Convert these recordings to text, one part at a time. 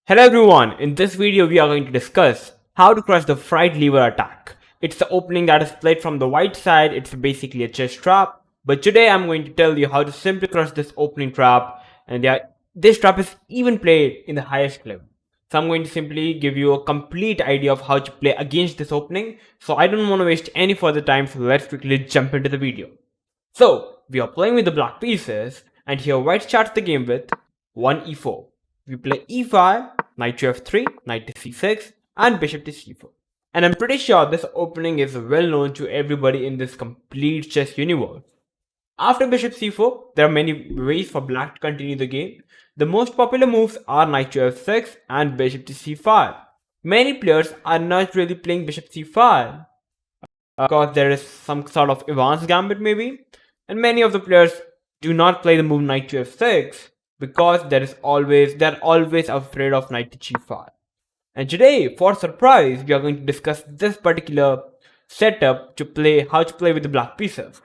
Hello everyone, in this video we are going to discuss how to crush the fried lever attack. It's the opening that is played from the white side, it's basically a chess trap. But today I'm going to tell you how to simply crush this opening trap, and this trap is even played in the highest level. So I'm going to simply give you a complete idea of how to play against this opening. So I don't want to waste any further time, so let's quickly jump into the video. So we are playing with the black pieces, and here white starts the game with 1 e4. We play e5, knight to f3, knight to c6, and bishop to c4. And I'm pretty sure this opening is well known to everybody in this complete chess universe. After bishop c4, there are many ways for black to continue the game. The most popular moves are knight to f6 and bishop to c5. Many players are not really playing bishop c5 because there is some sort of advanced gambit maybe, and many of the players do not play the move knight to f6 because they're always afraid of knight to g5. And today, for surprise, we are going to discuss this particular setup to play how to play with the black pieces.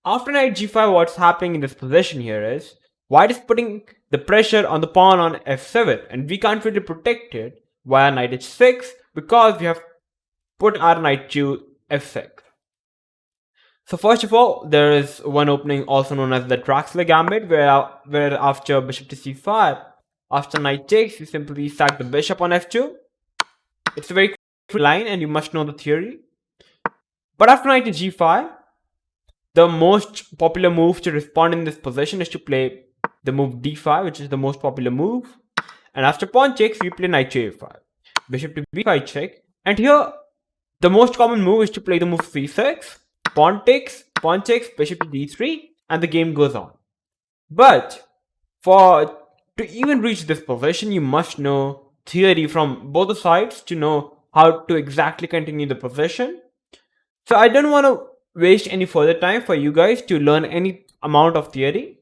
After knight g5, what's happening in this position here is white is putting the pressure on the pawn on f7, and we can't really protect it via knight h6 because we have put our knight to f6. So first of all, there is one opening also known as the Traxler Gambit, where after bishop to c5, after knight takes, you simply sack the bishop on f2. It's a very quick line and you must know the theory. But after knight to g5, the most popular move to respond in this position is to play the move d5, which is the most popular move. And after pawn checks, we play knight to a5, bishop to b5 check. And here, the most common move is to play the move c6, pawn takes, bishop to d3, and the game goes on. But to even reach this position, you must know theory from both the sides to know how to exactly continue the position. So I don't want to waste any further time for you guys to learn any amount of theory.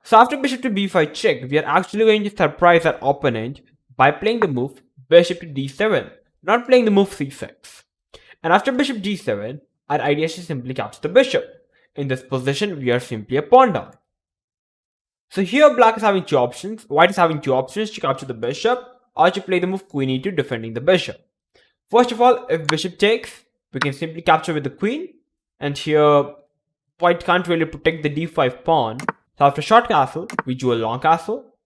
So after bishop to b5 check, we are actually going to surprise our opponent by playing the move bishop to d7, not playing the move c6. And after bishop d7, our idea is to simply capture the bishop. In this position, we are simply a pawn down. So here black is having two options. White is having two options to capture the bishop or to play the move queen e2 defending the bishop. First of all, if bishop takes, we can simply capture with the queen. And here, white can't really protect the d5 pawn. So after short castle, we do a long castle,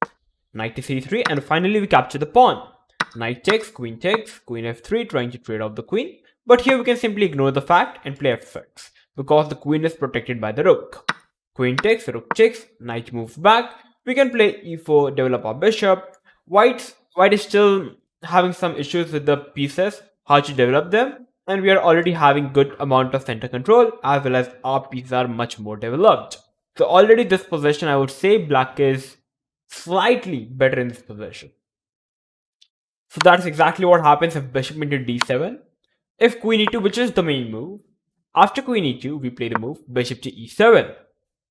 knight to c3, and finally we capture the pawn. Knight takes, queen f3, trying to trade off the queen. But here we can simply ignore the fact and play f6 because the queen is protected by the rook. Queen takes, rook takes, knight moves back. We can play e4, develop our bishop. White is still having some issues with the pieces, how to develop them. And we are already having good amount of center control as well as our pieces are much more developed. So already this position, I would say black is slightly better in this position. So that's exactly what happens if bishop into d7. If queen e2, which is the main move, after queen e2, we play the move bishop to e7.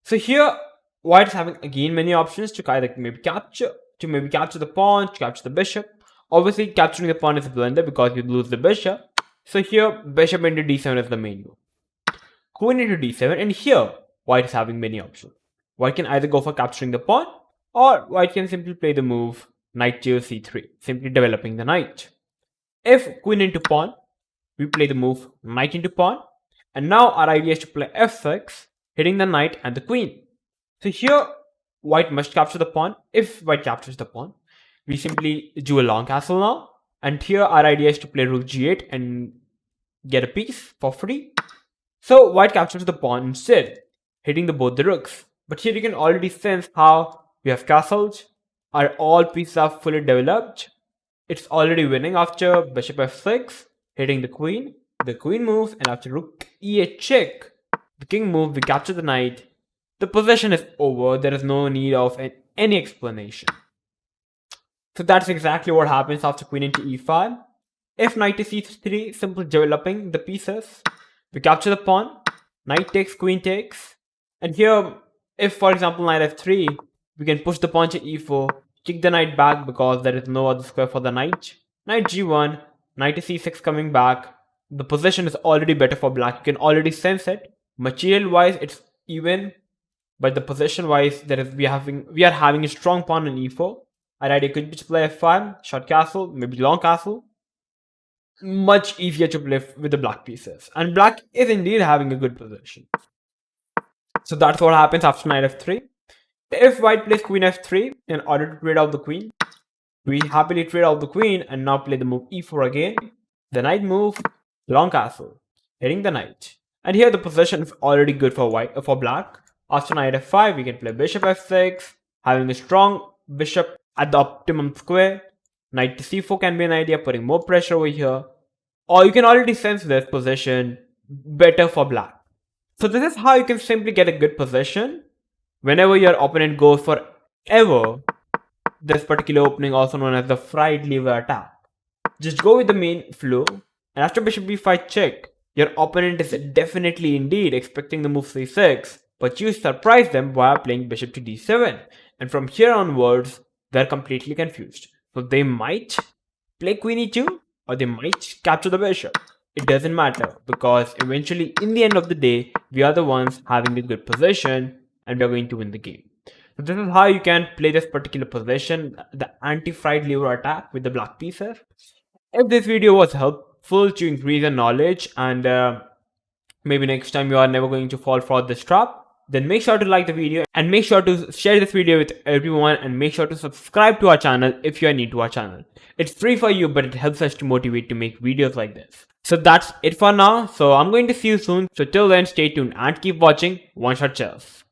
So here, white is having again many options to either maybe capture the pawn, to capture the bishop. Obviously, capturing the pawn is a blunder because you lose the bishop. So here, bishop into d7 is the main move. Queen into d7, and here, white is having many options. White can either go for capturing the pawn, or white can simply play the move knight to c3, simply developing the knight. If queen into pawn, we play the move knight into pawn, and now our idea is to play f6, hitting the knight and the queen. So here, white must capture the pawn. If white captures the pawn, we simply do a long castle now, and here our idea is to play rook g8 and get a piece for free. So white captures the pawn instead, hitting both the rooks. But here you can already sense how we have castled. All pieces are fully developed. It's already winning after bishop f6, hitting the queen moves, and after rook e8 check, the king move, we capture the knight. The possession is over, there is no need of any explanation. So that's exactly what happens after queen into e5. If knight to c3, simply developing the pieces, we capture the pawn, knight takes, queen takes, and here, if for example knight f3, we can push the pawn to e4, kick the knight back because there is no other square for the knight. Knight g1, knight to c6 coming back. The position is already better for black. You can already sense it. Material wise, it's even, but the position wise, we are having a strong pawn on e4. Alright, you could just play f5, short castle, maybe long castle. Much easier to play with the black pieces. And black is indeed having a good position. So that's what happens after knight f3. If white plays queen f3 in order to trade out the queen, we happily trade out the queen and now play the move e4 again. The knight move, long castle, hitting the knight. And here the position is already good for black. After knight f5, we can play bishop f6, having a strong bishop at the optimum square. Knight to c4 can be an idea, putting more pressure over here. Or you can already sense this position better for black. So this is how you can simply get a good position whenever your opponent goes for ever this particular opening, also known as the fried lever attack. Just go with the main flow, and after bishop b5 check, your opponent is definitely indeed expecting the move c6, but you surprise them via playing bishop to d7, and from here onwards, they're completely confused. So they might play queen e2, or they might capture the bishop. It doesn't matter, because eventually, in the end of the day, we are the ones having the good position, and we are going to win the game. So this is how you can play this particular position, the anti-fried lever attack with the black pieces. If this video was helpful to increase your knowledge and maybe next time you are never going to fall for this trap, then make sure to like the video and make sure to share this video with everyone and make sure to subscribe to our channel if you are new to our channel. It's free for you, but it helps us to motivate to make videos like this. So that's it for now. So I'm going to see you soon. So till then, stay tuned and keep watching Oneshot Chess.